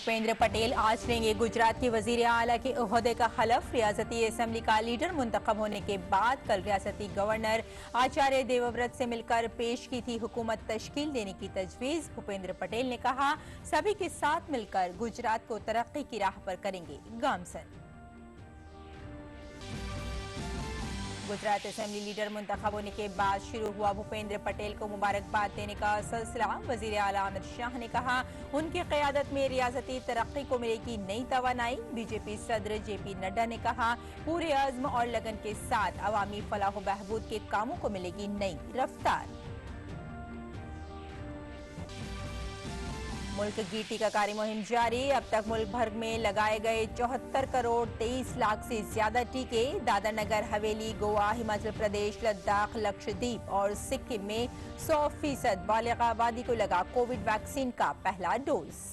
भूपेंद्र पटेल आज लेंगे गुजरात के वजीर आला के ओहदे का हलफ। रियासती असेंबली का लीडर मुंतखब होने के बाद कल रियासती गवर्नर आचार्य देवव्रत से मिलकर पेश की थी हुकूमत तश्कील देने की तजवीज। भूपेंद्र पटेल ने कहा, सभी के साथ मिलकर गुजरात को तरक्की की राह पर करेंगे गामसन। गुजरात असेंबली लीडर मुंतखब होने के बाद शुरू हुआ भूपेंद्र पटेल को मुबारकबाद देने का सिलसिला। वजीर आला अमित शाह ने कहा, उनकी क़यादत में रियासती तरक्की को मिलेगी नई तवानाई। बीजेपी सदर जेपी नड्डा ने कहा, पूरे अज़्म और लगन के साथ अवामी फलाह बहबूद के कामों को मिलेगी नई रफ्तार। मुल्क की टीकाकारी मुहिम जारी। अब तक मुल्क भर में लगाए गए 74 करोड़ 23 लाख से ज्यादा टीके। दादर नगर हवेली, गोवा, हिमाचल प्रदेश, लद्दाख, लक्षद्वीप और सिक्किम में 100% बालिग आबादी को लगा कोविड वैक्सीन का पहला डोज।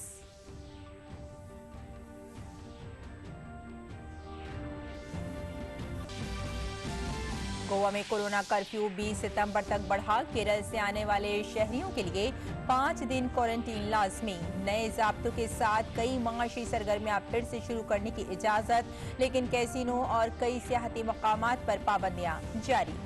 गोवा में कोरोना कर्फ्यू 20 सितंबर तक बढ़ा। केरल से आने वाले शहरियों के लिए 5 दिन क्वारंटीन लाजमी। नए ज़ाब्तों के साथ कई माशी सरगर्मियां फिर से शुरू करने की इजाजत, लेकिन कैसीनो और कई सियाहती मकामात पर पाबंदियां जारी।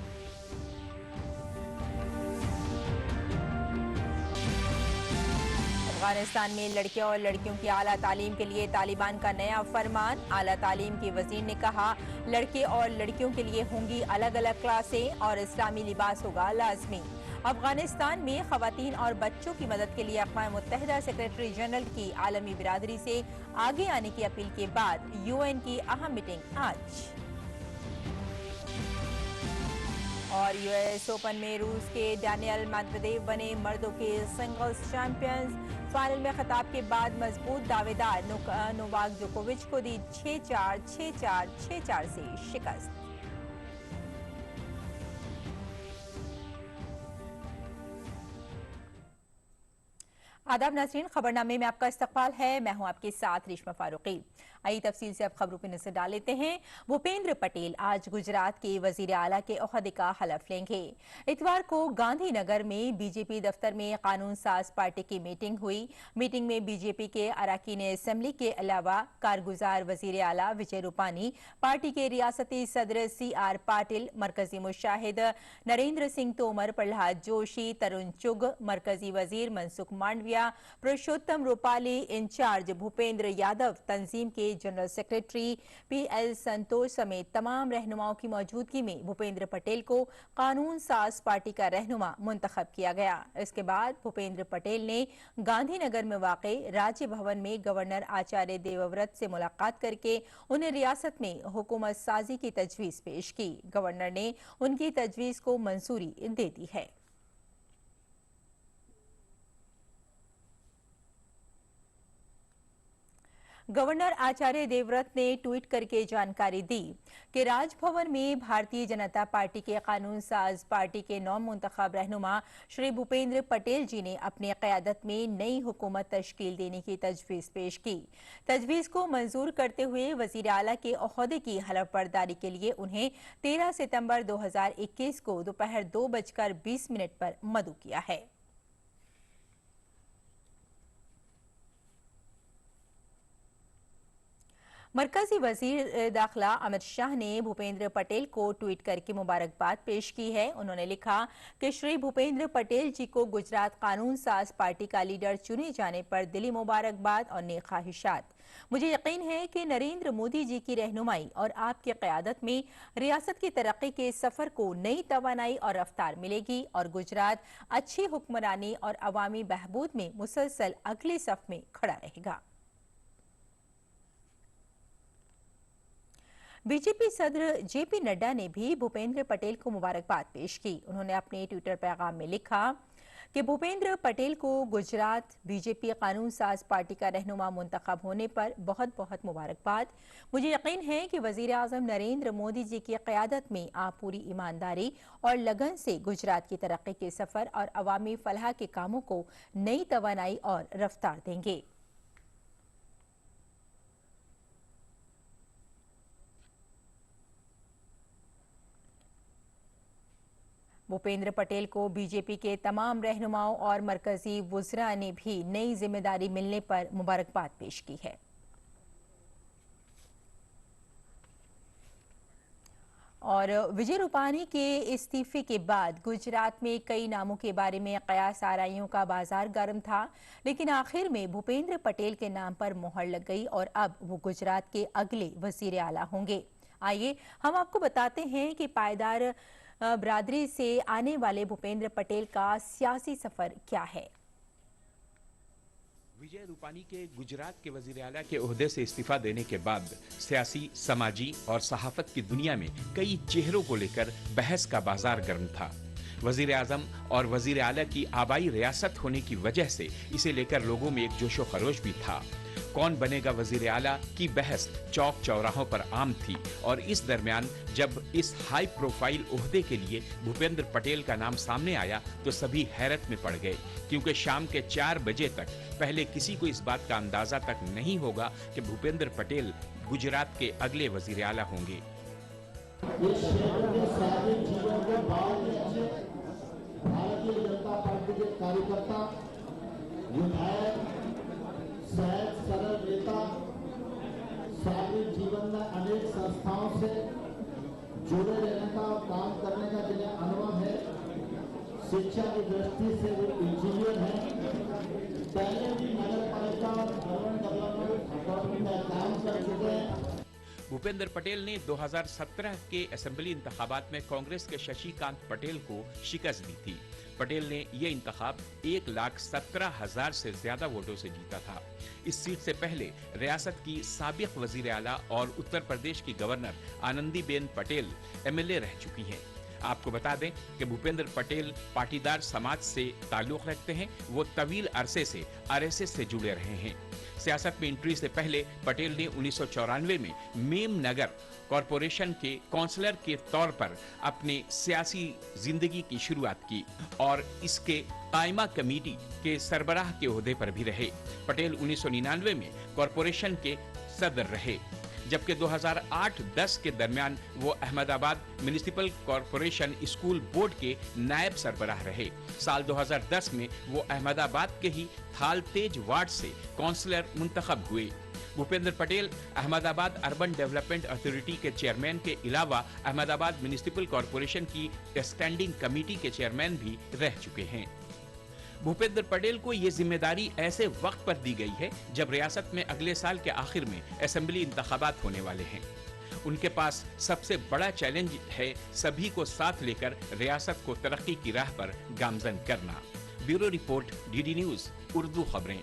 अफगानिस्तान में लड़के और लड़कियों की आला तालीम के लिए तालिबान का नया फरमान। आला तालीम के वजीर ने कहा, लड़के और लड़कियों के लिए होंगी अलग अलग क्लासें और इस्लामी लिबास होगा लाजमी। अफगानिस्तान में खवातीन और बच्चों की मदद के लिए अक़वाम मुत्तहिदा सेक्रेटरी जनरल की आलमी बिरादरी से आगे आने की अपील के बाद UN की अहम मीटिंग आज। और US ओपन में रूस के डैनियल मेदवेदेव बने मर्दों के सिंगल्स चैंपियंस। फाइनल में खिताब के बाद मजबूत दावेदार नोवाक जोकोविच को दी 6-4, 6-4, 6-4 से शिकस्त। आदाब नाज़रीन, खबरनामे में आपका इस्तकबाल है। मैं हूं आपके साथ रेशमा फारूकी। आइए तफसील से अब खबरों पर नजर डाल लेते हैं। भूपेंद्र पटेल आज गुजरात के वजीर आला के ओहदे का हलफ लेंगे। इतवार को गांधीनगर में बीजेपी दफ्तर में कानून साज पार्टी की मीटिंग हुई। मीटिंग में बीजेपी के अरकान असेंबली के अलावा कारगुजार वजीर आला विजय रूपानी, पार्टी के रियासती सदर CR पाटिल, मरकजी मुशाहिद नरेंद्र सिंह तोमर, प्रहलाद जोशी, तरुण चुग, मरकजी वजीर मनसुख मांडविया, पुरुषोत्तम रूपाली, इंचार्ज भूपेंद्र यादव, तंजीम के जनरल सेक्रेटरी PL संतोष समेत तमाम रहनुमाओं की मौजूदगी में भूपेंद्र पटेल को कानून साज पार्टी का रहनुमा मुंतखब किया गया। इसके बाद भूपेंद्र पटेल ने गांधीनगर में वाक़े राज्य भवन में गवर्नर आचार्य देवव्रत से मुलाकात करके उन्हें रियासत में हुकूमत साजी की तजवीज पेश की। गवर्नर ने उनकी तजवीज को मंजूरी दे दी है। गवर्नर आचार्य देवव्रत ने ट्वीट करके जानकारी दी कि राजभवन में भारतीय जनता पार्टी के कानून साज पार्टी के नौ मुंतखब रहनुमा श्री भूपेंद्र पटेल जी ने अपनी क़यादत में नई हुकूमत तश्कील देने की तजवीज पेश की। तजवीज को मंजूर करते हुए वजीर आला के ओहदे की हलफ बर्दारी के लिए उन्हें 13 सितंबर 2021 को दोपहर 2:20 पर मदऊ किया है। मरकजी वजीर दाखिला अमित शाह ने भूपेंद्र पटेल को ट्वीट करके मुबारकबाद पेश की है। उन्होंने लिखा कि श्री भूपेंद्र पटेल जी को गुजरात कानून साज पार्टी का लीडर चुने जाने पर दिली मुबारकबाद और नेक ख्वाहिशात। मुझे यकीन है कि नरेंद्र मोदी जी की रहनुमाई और आपकी क़यादत में रियासत की तरक्की के सफर को नई तवानाई और रफ्तार मिलेगी और गुजरात अच्छी हुक्मरानी और अवामी बहबूद में मुसलसल अगले सफ में खड़ा रहेगा। बीजेपी सदर जेपी नड्डा ने भी भूपेंद्र पटेल को मुबारकबाद पेश की। उन्होंने अपने ट्विटर पैगाम में लिखा कि भूपेंद्र पटेल को गुजरात बीजेपी कानून साज पार्टी का रहनुमा मुंतखब होने पर बहुत बहुत मुबारकबाद। मुझे यकीन है कि वजीर आजम नरेंद्र मोदी जी की क़यादत में आप पूरी ईमानदारी और लगन से गुजरात की तरक्की के सफर और अवामी फलाह के कामों को नई तवानाई और रफ्तार देंगे। भूपेंद्र पटेल को बीजेपी के तमाम रहनुमाओं और मरकजी वुज़रा ने भी नई जिम्मेदारी मिलने पर मुबारकबाद पेश की है। और विजय रूपानी के इस्तीफे के बाद गुजरात में कई नामों के बारे में कयास आराइयों का बाजार गर्म था, लेकिन आखिर में भूपेंद्र पटेल के नाम पर मोहर लग गई और अब वो गुजरात के अगले वजीर आला होंगे। आइए हम आपको बताते हैं कि पायदार बिरादरी से आने वाले भूपेंद्र पटेल का सियासी सफर क्या है। विजय रूपानी के गुजरात के वजीर आला के ओहदे से इस्तीफा देने के बाद सियासी, समाजी और सहाफत की दुनिया में कई चेहरों को लेकर बहस का बाजार गर्म था। वजीर आजम और वजीर आला की आबाई रियासत होने की वजह से इसे लेकर लोगों में एक जोशो खरोश भी था। कौन बनेगा वजीर आला की बहस चौक चौराहों पर आम थी और इस दरमियान जब इस हाई प्रोफाइल ओहदे के लिए भूपेंद्र पटेल का नाम सामने आया तो सभी हैरत में पड़ गए, क्योंकि शाम के 4 बजे तक पहले किसी को इस बात का अंदाजा तक नहीं होगा कि भूपेंद्र पटेल गुजरात के अगले वजीर आला होंगे। भारतीय जनता पार्टी के कार्यकर्ता, विधायक, सहज सरल नेता, सार्वजनिक जीवन में अनेक संस्थाओं से जुड़े रहने का और काम करने का जिन्हें अनुभव है, शिक्षा की दृष्टि से वो इंजीनियर हैं, पहले भी नगर पालिका और अर्बन डेवलपमेंट अथॉरिटी में काम कर चुके हैं। भूपेंद्र पटेल ने 2017 के असेंबली इंतखाबात में कांग्रेस के शशिकांत पटेल को शिकस्त दी थी। पटेल ने ये इंतखाब 1,17,000 से ज्यादा वोटों से जीता था। इस सीट से पहले रियासत की साबिक वजीर आला और उत्तर प्रदेश की गवर्नर आनंदीबेन पटेल एमएलए रह चुकी हैं। आपको बता दें कि भूपेंद्र पटेल पाटीदार समाज से ताल्लुक रखते हैं। वो तवील अरसे से आरएसएस से जुड़े रहे हैं। सियासत में एंट्री से पहले पटेल ने 1994 में मेमनगर कॉरपोरेशन के काउंसलर के तौर पर अपने सियासी जिंदगी की शुरुआत की और इसके कायमा कमेटी के सरबराह के ओहदे पर भी रहे। पटेल 1999 में कॉरपोरेशन के सदर रहे, जबकि 2008-10 के दरमियान वो Ahmedabad municipal corporation school board के नायब सरबराह रहे। साल 2010 में वो अहमदाबाद के ही थालतेज वार्ड से काउंसलर मुंतखब हुए। Bhupendra Patel Ahmedabad urban development authority के चेयरमैन के अलावा अहमदाबाद म्युनिसिपल कॉरपोरेशन की स्टैंडिंग कमेटी के चेयरमैन भी रह चुके हैं। भूपेंद्र पटेल को ये जिम्मेदारी ऐसे वक्त पर दी गई है जब रियासत में अगले साल के आखिर में असेंबली इंतखाबात होने वाले हैं। उनके पास सबसे बड़ा चैलेंज है सभी को साथ लेकर रियासत को तरक्की की राह पर गामजन करना। Bureau report, DD news Urdu खबरें।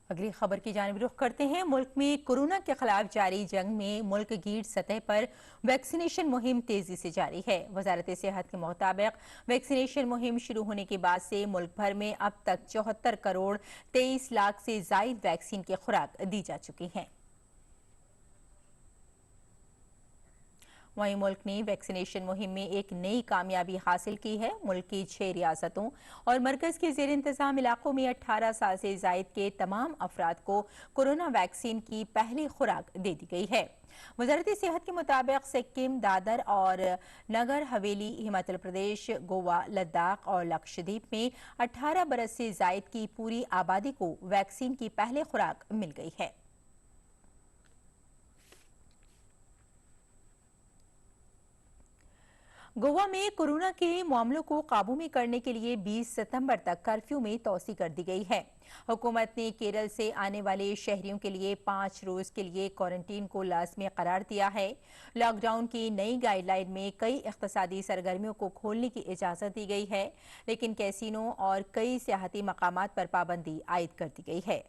अगली खबर की जानिब रुख करते हैं। मुल्क में कोरोना के खिलाफ जारी जंग में मुल्क गीर सतह पर वैक्सीनेशन मुहिम तेजी से जारी है। वजारत सेहत के मुताबिक वैक्सीनेशन मुहिम शुरू होने के बाद से मुल्क भर में अब तक 74 करोड़ 23 लाख से जायद वैक्सीन की खुराक दी जा चुकी हैं। वहीं मुल्क ने वैक्सीनेशन मुहिम में एक नई कामयाबी हासिल की है। मुल्क की 6 रियासतों और मरकज के जेर इंतजाम इलाकों में 18 साल से जायद के तमाम अफराद को कोरोना वैक्सीन की पहली खुराक दे दी गई है। वजारत सेहत के मुताबिक सिक्किम, दादर और नगर हवेली, हिमाचल प्रदेश, गोवा, लद्दाख और लक्षद्वीप में 18 बरस से जायद की पूरी आबादी को वैक्सीन की पहली खुराक मिल गई है। गोवा में कोरोना के मामलों को काबू में करने के लिए 20 सितंबर तक कर्फ्यू में तोसी कर दी गई है। हुकूमत ने केरल से आने वाले शहरियों के लिए 5 रोज के लिए क्वारंटीन को लाजमी करार दिया है। लॉकडाउन की नई गाइडलाइन में कई इख्तिसादी सरगर्मियों को खोलने की इजाजत दी गई है, लेकिन कैसीनो और कई सियाहती मकामात पर पाबंदी आयद कर दी गई है।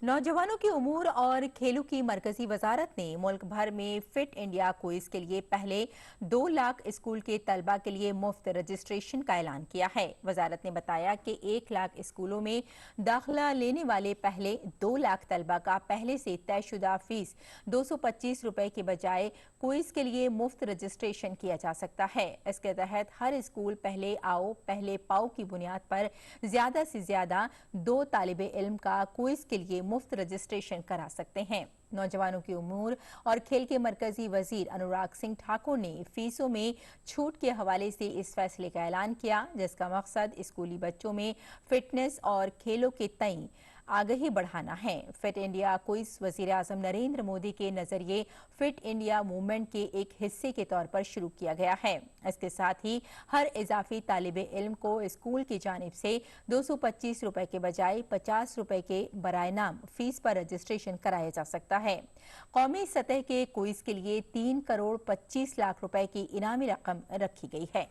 नौजवानों की उमूर और खेलों की मरकजी वजारत ने मुल्क भर में फिट इंडिया क्विज के लिए पहले 2 लाख स्कूल के तलबा के लिए मुफ्त रजिस्ट्रेशन का ऐलान किया है। वजारत ने बताया कि 1 लाख स्कूलों में दाखिला लेने वाले पहले 2 लाख तलबा का पहले से तयशुदा फीस 225 रुपए के बजाय क्विज के लिए मुफ्त रजिस्ट्रेशन किया जा सकता है। इसके तहत हर स्कूल पहले आओ पहले पाओ की बुनियाद पर ज्यादा से ज्यादा 2 तालिबे इल्म का क्विज के लिए मुफ्त रजिस्ट्रेशन करा सकते हैं। नौजवानों की उमूर और खेल के मरकजी वजीर अनुराग सिंह ठाकुर ने फीसों में छूट के हवाले से इस फैसले का ऐलान किया, जिसका मकसद स्कूली बच्चों में फिटनेस और खेलों के तय आगाही बढ़ाना है। फिट इंडिया क्विज वजीर आजम नरेंद्र मोदी के नजरिए फिट इंडिया मूवमेंट के एक हिस्से के तौर पर शुरू किया गया है। इसके साथ ही हर इजाफी तालिबे इल्म को स्कूल की जानिब से 225 रुपए के बजाय 50 रुपए के बराए नाम फीस पर रजिस्ट्रेशन कराया जा सकता है। कौमी सतह के क्विज के लिए 3 करोड़ 25 लाख रुपए की इनामी रकम रखी गई है।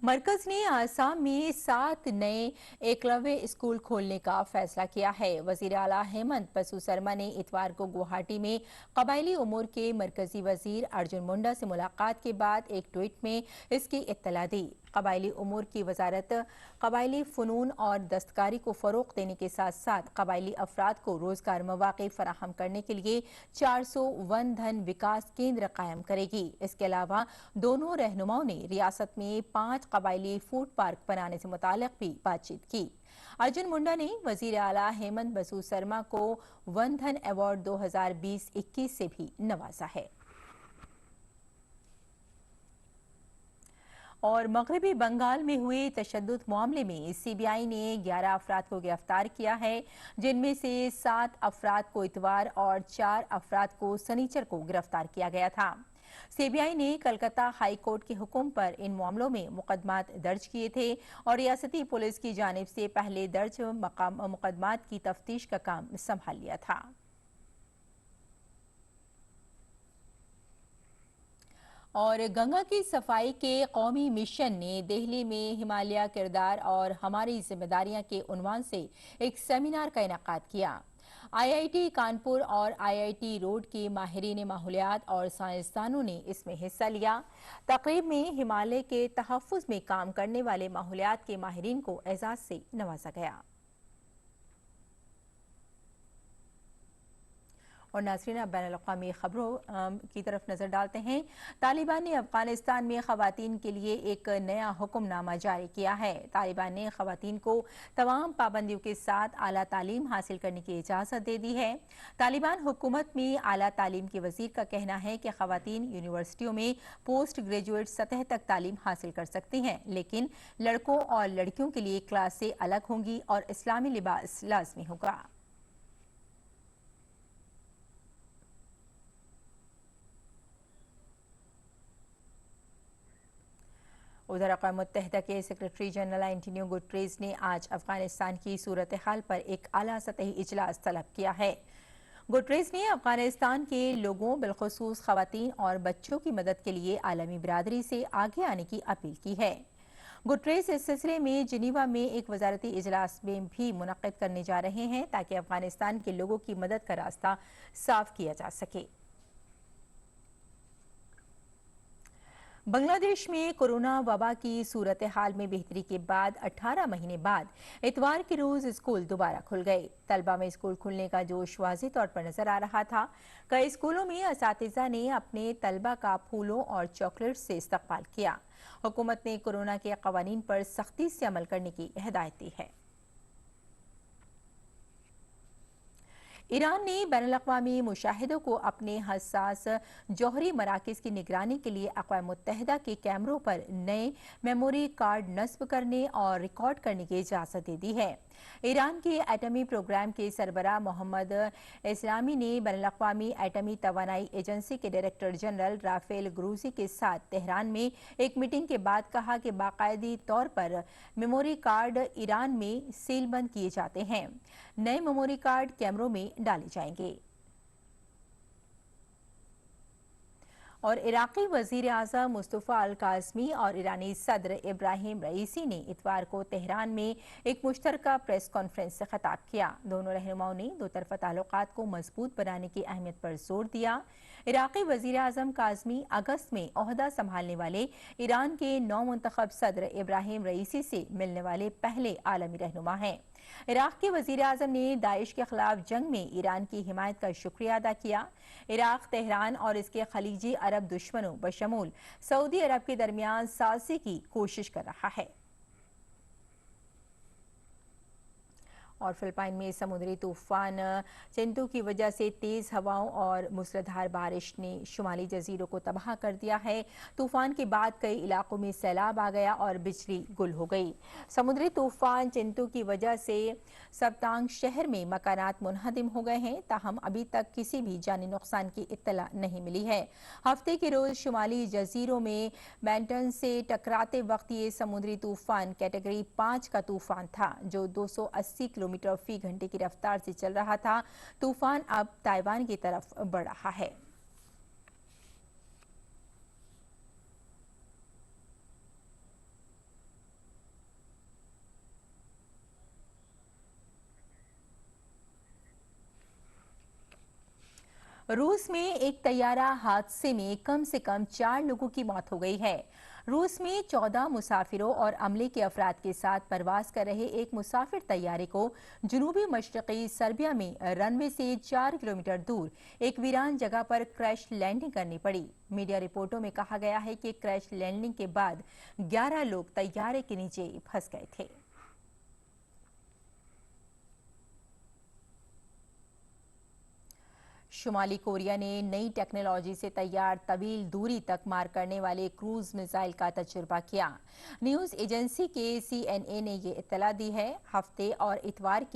मरकज ने आसाम में 7 नए एकलव्य स्कूल खोलने का फैसला किया है। वजीर आला हेमंत बसु शर्मा ने इतवार को गुवाहाटी में कबायली उमूर के मरकजी वजीर अर्जुन मुंडा से मुलाकात के बाद एक ट्वीट में इसकी इत्तला दी। कबायली उमूर की वजारत कबायली फ़नून और दस्तकारी को फ़रोग़ देने के साथ साथ कबायली अफराद को रोज़गार मौक़े फराहम करने के लिए 400 वन धन विकास केंद्र कायम करेगी। इसके अलावा दोनों रहनुमाओं ने रियासत में 5 कबायली फूड पार्क बनाने से मुताल्लिक़ भी बातचीत की। अर्जुन मुंडा ने वज़ीर आला हेमंत बसु शर्मा को वन धन अवार्ड 2020-21 से भी नवाजा है। और मगरबी बंगाल में हुए तशद्दुद मामले में सीबीआई ने 11 अफराद को गिरफ्तार किया है, जिनमें से 7 अफराद को इतवार और 4 अफराद को सनीचर को गिरफ्तार किया गया था। सीबीआई ने कलकत्ता हाई कोर्ट के हुक्म पर इन मामलों में मुकदमात दर्ज किए थे और रियासती पुलिस की जानिब से पहले दर्ज मुकदमात की तफ्तीश का काम संभाल लिया था। और गंगा की सफाई के कौमी मिशन ने दिल्ली में हिमालय किरदार और हमारी जिम्मेदारियां के उन्वान से एक सेमिनार का इनेकाद किया। आईआईटी कानपुर और आईआईटी रोड के माहिरीन माहौलियात और साइंसदानों ने इसमें हिस्सा लिया। तकरीब में हिमालय के तहफ़्फ़ुज़ में काम करने वाले माहौलियात के माहिरीन को एजाज़ से नवाजा गया। और नाज़रीन, अब बैनुल-अक़वामी खबरों की तरफ नजर डालते हैं। तालिबान ने अफगानिस्तान में खवातीन के लिए एक नया हुक्मनामा जारी किया है। तालिबान ने खवातीन को तमाम पाबंदियों के साथ आला तालीम हासिल करने की इजाज़त दे दी है। तालिबान हुकूमत में आला तालीम के वज़ीर का कहना है कि खवातीन यूनिवर्सिटियों में पोस्ट ग्रेजुएट सतह तक तालीम हासिल कर सकती हैं, लेकिन लड़कों और लड़कियों के लिए क्लासें अलग होंगी और इस्लामी लिबास लाजमी होगा। उधर अक़वाम मुत्तहिदा के सेक्रेटरी जनरल एंटोनियो गुटरेज़ ने आज अफगानिस्तान की सूरत हाल पर एक आला सतही इजलास तलब किया है। गुटरेज़ ने अफगानिस्तान के लोगों बिलखुसूस ख़वातीन और बच्चों की मदद के लिए आलमी बिरादरी से आगे आने की अपील की है। गुटरेज़ इस सिलसिले में जिनीवा में एक वजारती इजलास में भी मुनक़्क़िद करने जा रहे हैं ताकि अफगानिस्तान के लोगों की मदद का रास्ता साफ किया जा सके। बांग्लादेश में कोरोना वबा की सूरत हाल में बेहतरी के बाद 18 महीने बाद इतवार के रोज स्कूल दोबारा खुल गए। तलबा में स्कूल खुलने का जोश वाज़ेह तौर पर नजर आ रहा था। कई स्कूलों में असातिज़ा ने अपने तलबा का फूलों और चॉकलेट से इस्तकबाल किया। हुकूमत ने कोरोना के कवानीन पर सख्ती से अमल करने की हिदायत दी है। ईरान ने बैनुल-अक़वामी मुशाहिदों को अपने हसास जौहरी मराकज़ की निगरानी के लिए अक़वाम मुत्तहिदा के कैमरों पर नए मेमोरी कार्ड नस्ब करने और रिकॉर्ड करने की इजाज़त दे दी है। ईरान के एटमी प्रोग्राम के सरबराह मोहम्मद इस्लामी ने बैनुल-अक़वामी एटमी तवानाई एजेंसी के डायरेक्टर जनरल राफेल ग्रूजी के साथ तेहरान में एक मीटिंग के बाद कहा कि बाकायदी तौर पर मेमोरी कार्ड ईरान में सीलबंद किए जाते हैं। नए मेमोरी कार्ड कैमरों में डाले जाएंगे। और इराक़ी वज़ीर आज़म मुस्तफ़ा अल काज़मी और ईरानी सदर इब्राहिम रईसी ने इतवार को तेहरान में एक मुश्तरका प्रेस कॉन्फ्रेंस से खिताब किया। दोनों रहनुमाओं ने दो तरफ़ा ताल्लुकात को मजबूत बनाने की अहमियत पर जोर दिया। इराक़ी वज़ीर आज़म काज़मी अगस्त में ओहदा संभालने वाले ईरान के नौ मुंतखब सदर इब्राहिम रईसी से मिलने वाले पहले आलमी रहनुमा हैं। इराक़ के वज़ीर आज़म ने दाइश के खिलाफ जंग में ईरान की हिमायत का शुक्रिया अदा किया। इराक़ तेहरान और इसके खलीजी अरब दुश्मनों बशमूल सऊदी अरब के दरमियान सालसी की कोशिश कर रहा है। और फिलिपाइन में समुद्री तूफान चिंतू की वजह से तेज हवाओं और मूसलाधार बारिश ने शुमाली जजीरों को तबाह कर दिया है। तूफान के बाद कई इलाकों में सैलाब आ गया और बिजली गुल हो गई। समुद्री तूफान चिंतू की वजह से सबतांग शहर में मकानात मुनहदिम हो गए हैं, ताहम अभी तक किसी भी जानी नुकसान की इत्तला नहीं मिली है। हफ्ते के रोज शुमाली जजीरों में मैंटन से टकराते वक्त ये समुद्री तूफान कैटेगरी 5 का तूफान था, जो 280 किलोमीटर फी घंटे की रफ्तार से चल रहा था। तूफान अब ताइवान की तरफ बढ़ रहा है। रूस में एक तैयारा हादसे में कम से कम 4 लोगों की मौत हो गई है। रूस में 14 मुसाफिरों और अमले के अफराद के साथ परवास कर रहे एक मुसाफिर तैयारे को जनूबी मशरकी सर्बिया में रनवे से 4 किलोमीटर दूर एक वीरान जगह पर क्रैश लैंडिंग करनी पड़ी। मीडिया रिपोर्टों में कहा गया है कि क्रैश लैंडिंग के बाद 11 लोग तैयारे के नीचे फंस गए थे। शुमाली कोरिया ने नई टेक्नोलॉजी से तैयार तवील दूरी तक मार करने वाले क्रूज मिसाइल का तजुर्बा किया। न्यूज एजेंसी के CNN ने ये इत्तला दी है। हफ्ते और इतवार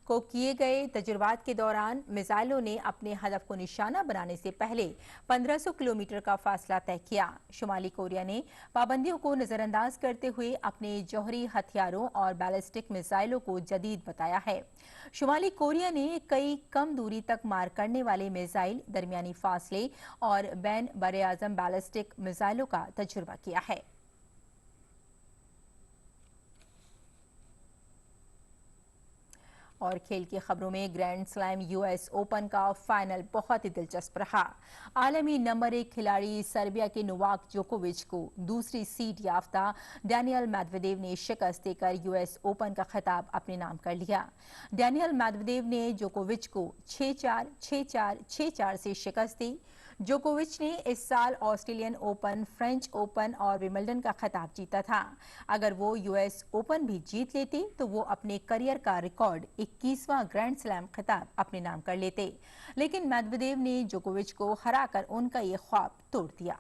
को किए गए तजुर्बात के दौरान मिसाइलों ने अपने हदफ को निशाना बनाने से पहले 1500 किलोमीटर का फासला तय किया। शुमाली कोरिया ने पाबंदियों को नजरअंदाज करते हुए अपने जौहरी हथियारों और बैलिस्टिक मिसाइलों को जदीद बताया है। शुमाली कोरिया ने कई कम दूरी तक मार करने वाले मिसाइल, दरमियानी फासले और बैन बरे-आजम बैलिस्टिक मिसाइलों का तजुर्बा किया है। और खेल की खबरों में ग्रैंड स्लैम US ओपन का फाइनल बहुत ही दिलचस्प रहा। आलमी नंबर 1 खिलाड़ी सर्बिया के नोवाक जोकोविच को दूसरी सीड याफ्ता डैनियल मेदवेदेव ने शिकस्त देकर US ओपन का खिताब अपने नाम कर लिया। डैनियल मेदवेदेव ने जोकोविच को 6-4, 6-4, 6-4 से शिकस्त दी। जोकोविच ने इस साल ऑस्ट्रेलियन ओपन, फ्रेंच ओपन और विंबलडन का खिताब जीता था। अगर वो US ओपन भी जीत लेते तो वो अपने करियर का रिकॉर्ड 21वां ग्रैंड स्लैम खिताब अपने नाम कर लेते, लेकिन मेदवेदेव ने जोकोविच को हराकर उनका ये ख्वाब तोड़ दिया।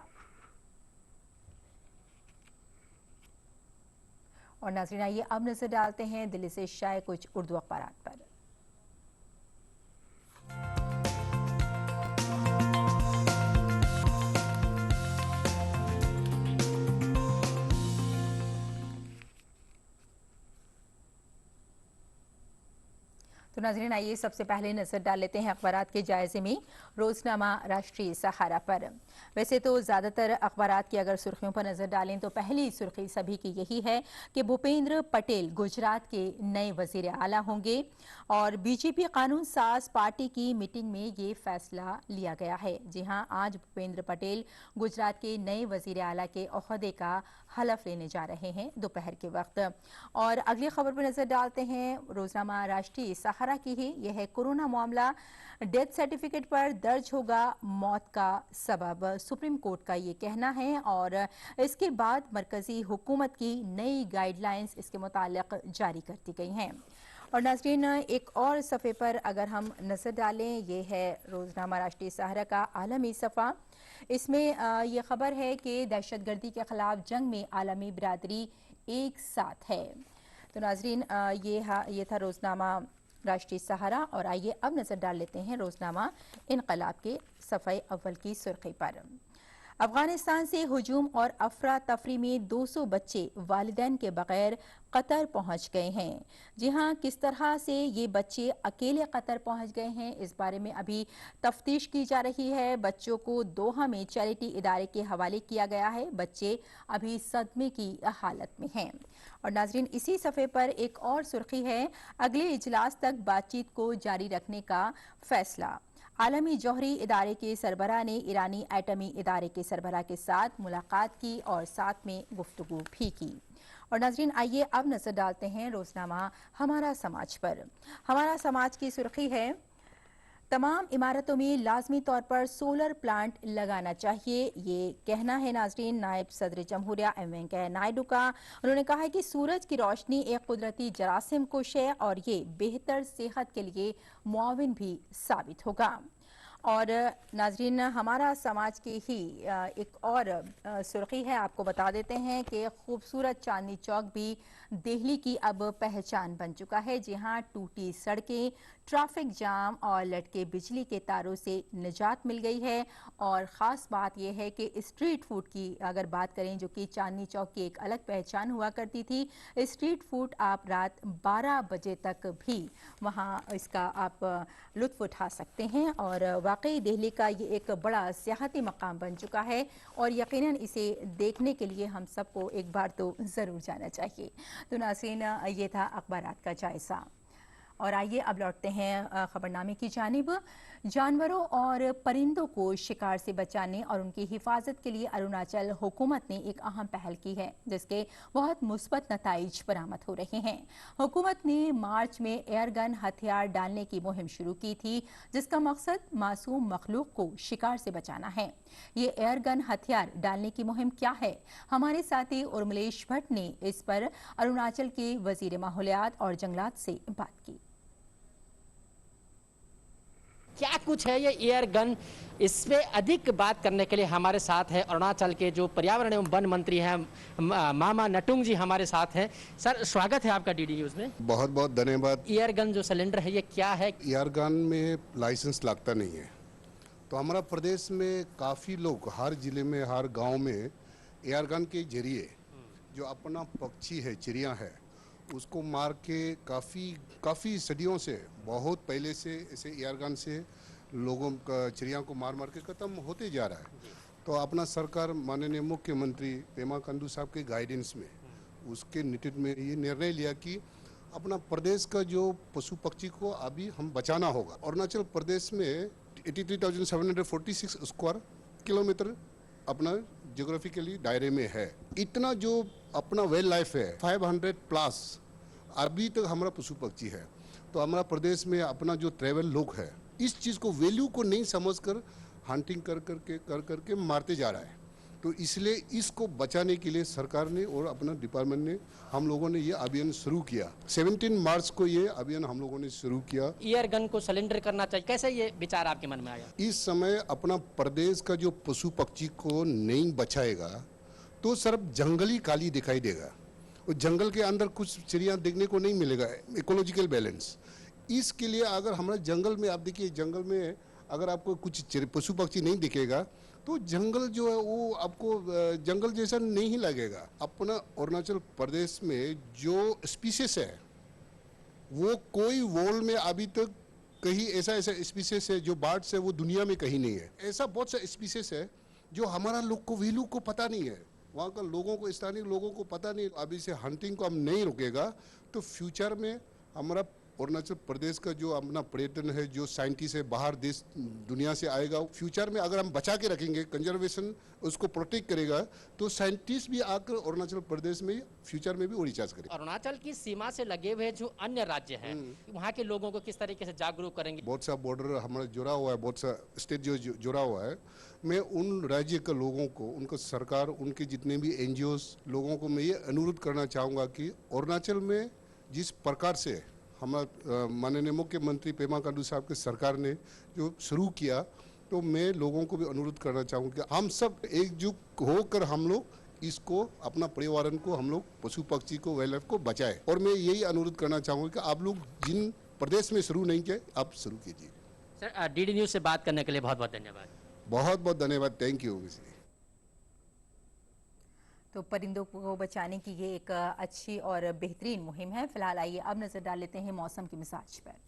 और नाज़रीन, आइए अब नजर डालते हैं दिल्ली से शाये कुछ उर्दू अखबारात पर। तो नाज़रीन, आइए सबसे पहले नजर डाल लेते हैं अखबारात के जायजे में रोजनामा राष्ट्रीय सहारा पर। वैसे तो ज्यादातर अखबारात की अगर सुर्खियों पर नजर डालें तो पहली सुर्खी सभी की यही है कि भूपेंद्र पटेल गुजरात के नए वजीर आला होंगे और बीजेपी कानून साज पार्टी की मीटिंग में ये फैसला लिया गया है। जी हां, आज भूपेंद्र पटेल गुजरात के नए वजीर आला के ओहदे का हलफ लेने जा रहे हैं दोपहर के वक्त। और अगली खबर पर नजर डालते हैं रोजनामा राष्ट्रीय सहारा की ही। यह है कोरोना मामला, डेथ सर्टिफिकेट पर दर्ज होगा मौत का सबब, सुप्रीम कोर्ट का ये कहना है। और इसके बाद मरकजी हुकूमत की नई गाइडलाइंस इसके मुतालिक जारी कर दी गई हैं। और नाज़रीन, एक और सफ़े पर अगर हम नजर डालें, ये है रोजनामा राष्ट्रीय सहारा का आलमी सफ़ा। इसमें ये खबर है कि दहशतगर्दी के खिलाफ जंग में आलमी बिरादरी एक साथ है। तो नाज़रीन, ये था रोजनामा राष्ट्रीय सहारा। और आइए अब नजर डाल लेते हैं रोजनामा इनकलाब के सफ़े अव्वल की सुर्खी पर। अफगानिस्तान से हुजूम और अफरा तफरी में 200 बच्चे वालिदैन के बगैर कतर पहुंच गए हैं। जी हां, किस तरह से ये बच्चे अकेले कतर पहुंच गए हैं, इस बारे में अभी तफ्तीश की जा रही है। बच्चों को दोहा में चैरिटी इदारे के हवाले किया गया है। बच्चे अभी सदमे की हालत में हैं। और नाजरीन, इसी सफ़े पर एक और सुर्खी है, अगले इजलास तक बातचीत को जारी रखने का फैसला। आलमी जौहरी इदारे के सरबराह ने ईरानी एटमी इदारे के सरबराह के साथ मुलाकात की और साथ में गुफ्तगू भी की। और नाजरीन, आइए अब नजर डालते हैं रोजनामा हमारा समाज पर। हमारा समाज की सुर्खी है, तमाम इमारतों में लाजमी तौर पर सोलर प्लांट लगाना चाहिए, ये कहना है नाजरीन नायब सदर जमहूरिया एम वेंकैया नायडू का। उन्होंने कहा है कि सूरज की रोशनी एक कुदरती जरासीम कुश है और ये बेहतर सेहत के लिए मुआविन भी साबित होगा। और नाजरीन, हमारा समाज की ही एक और सुर्खी है, आपको बता देते हैं कि खूबसूरत चांदनी चौक भी दिल्ली की अब पहचान बन चुका है। जी हाँ, टूटी सड़कें, ट्रैफिक जाम और लटके बिजली के तारों से निजात मिल गई है। और ख़ास बात यह है कि स्ट्रीट फूड की अगर बात करें, जो कि चांदनी चौक की एक अलग पहचान हुआ करती थी, स्ट्रीट फूड आप रात 12 बजे तक भी वहाँ इसका आप लुत्फ़ उठा सकते हैं। और वाकई दिल्ली का ये एक बड़ा सियाहती मकाम बन चुका है और यकीनन इसे देखने के लिए हम सबको एक बार तो ज़रूर जाना चाहिए। तो नाज़रीन, ये था अखबारात का जायज़ा। और आइए अब लौटते हैं खबरनामे की जानिब। जानवरों और परिंदों को शिकार से बचाने और उनकी हिफाजत के लिए अरुणाचल हुकूमत ने एक अहम पहल की है, जिसके बहुत मुस्बत नताइज बरामद हो रहे हैं। हुकूमत ने मार्च में एयरगन हथियार डालने की मुहिम शुरू की थी, जिसका मकसद मासूम मखलूक को शिकार से बचाना है। ये एयरगन हथियार डालने की मुहिम क्या है? हमारे साथी उर्मिलेश भट्ट ने इस पर अरुणाचल के वजीर माहौलियात और जंगलात से बात की। क्या कुछ है ये एयर गन, इसमें अधिक बात करने के लिए हमारे साथ है अरुणाचल के जो पर्यावरण एवं वन मंत्री हैं मामा नटुंग जी हमारे साथ हैं। सर, स्वागत है आपका डीडी न्यूज में। बहुत बहुत धन्यवाद। एयर गन जो सिलेंडर है ये क्या है? एयर गन में लाइसेंस लगता नहीं है, तो हमारा प्रदेश में काफ़ी लोग हर जिले में हर गांव में एयर गन के जरिए जो अपना पक्षी है, चिड़िया है, उसको मार के काफ़ी सदियों से, बहुत पहले से ऐसे एयर गन से लोगों का चिड़िया को मार मार के ख़त्म होते जा रहा है। तो अपना सरकार माननीय मुख्यमंत्री पेमा खांडू साहब के गाइडेंस में, उसके नेतृत्व में ये निर्णय लिया कि अपना प्रदेश का जो पशु पक्षी को अभी हम बचाना होगा। अरुणाचल प्रदेश में 83,746 स्क्वायर किलोमीटर अपना ज्योग्राफिकली दायरे में है। इतना जो अपना वाइल्ड लाइफ है 500 प्लस अभी तक हमारा पशु पक्षी है। तो हमारा प्रदेश में अपना जो ट्रैवल लोग है, इस चीज़ को वैल्यू को नहीं समझकर हंटिंग कर करके मारते जा रहा है। तो इसलिए इसको बचाने के लिए सरकार ने और अपना डिपार्टमेंट ने, हम लोगों ने ये अभियान शुरू किया। 17 मार्च को ये अभियान हम लोगों ने शुरू किया। एयर गन को सिलेंडर करना चाहिए, कैसे ये विचार आपके मन में आया? इस समय अपना प्रदेश का जो पशु पक्षी को नहीं बचाएगा तो सिर्फ जंगली काली दिखाई देगा और जंगल के अंदर कुछ चिड़िया देखने को नहीं मिलेगा, इकोलॉजिकल बैलेंस। इसके लिए अगर हमारे जंगल में, आप देखिए जंगल में अगर आपको कुछ पशु पक्षी नहीं दिखेगा तो जंगल जो है वो आपको जंगल जैसा नहीं लगेगा। अपना अरुणाचल प्रदेश में जो स्पीसीज है वो कोई वर्ल्ड में अभी तक कहीं ऐसा स्पीसीज है जो बर्ड्स है वो दुनिया में कहीं नहीं है। ऐसा बहुत सा स्पीसीज है जो हमारा लोग को वैल्यू को पता नहीं है, वहाँ का लोगों को, स्थानीय लोगों को पता नहीं। अभी से हंटिंग को हम नहीं रुकेगा तो फ्यूचर में हमारा अरुणाचल प्रदेश का जो अपना पर्यटन है, जो साइंटिस्ट है बाहर देश दुनिया से आएगा, फ्यूचर में अगर हम बचा के रखेंगे, कंजर्वेशन उसको प्रोटेक्ट करेगा, तो साइंटिस्ट भी आकर अरुणाचल प्रदेश में फ्यूचर में भी रिसर्च करेंगे। अरुणाचल की सीमा से लगे हुए जो अन्य राज्य हैं, वहाँ के लोगों को किस तरीके से जागरूक करेंगे? बहुत सा बॉर्डर हमारा जुड़ा हुआ है, बहुत सा स्टेट जो जुड़ा हुआ है। मैं उन राज्य के लोगों को, उनका सरकार, उनके जितने भी NGOs लोगों को मैं ये अनुरोध करना चाहूँगा कि अरुणाचल में जिस प्रकार से हमारा माननीय मुख्यमंत्री पेमा खांडू साहब के सरकार ने जो शुरू किया, तो मैं लोगों को भी अनुरोध करना चाहूँगा कि हम सब एकजुट होकर हम लोग इसको, अपना पर्यावरण को, हम लोग पशु पक्षी को, वाइल्ड लाइफ को बचाएं। और मैं यही अनुरोध करना चाहूँगा कि आप लोग जिन प्रदेश में शुरू नहीं किए, आप शुरू कीजिए। सर, डीडी न्यूज से बात करने के लिए बहुत बहुत धन्यवाद। बहुत बहुत धन्यवाद, थैंक यू। तो परिंदों को बचाने की ये एक अच्छी और बेहतरीन मुहिम है। फिलहाल आइए अब नजर डाल लेते हैं मौसम के मिजाज पर।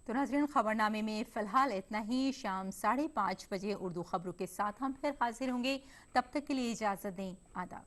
तो नाज़रीन, खबरनामे में फिलहाल इतना ही। शाम 5:30 बजे उर्दू खबरों के साथ हम फिर हाजिर होंगे। तब तक के लिए इजाज़त दें। आदाब।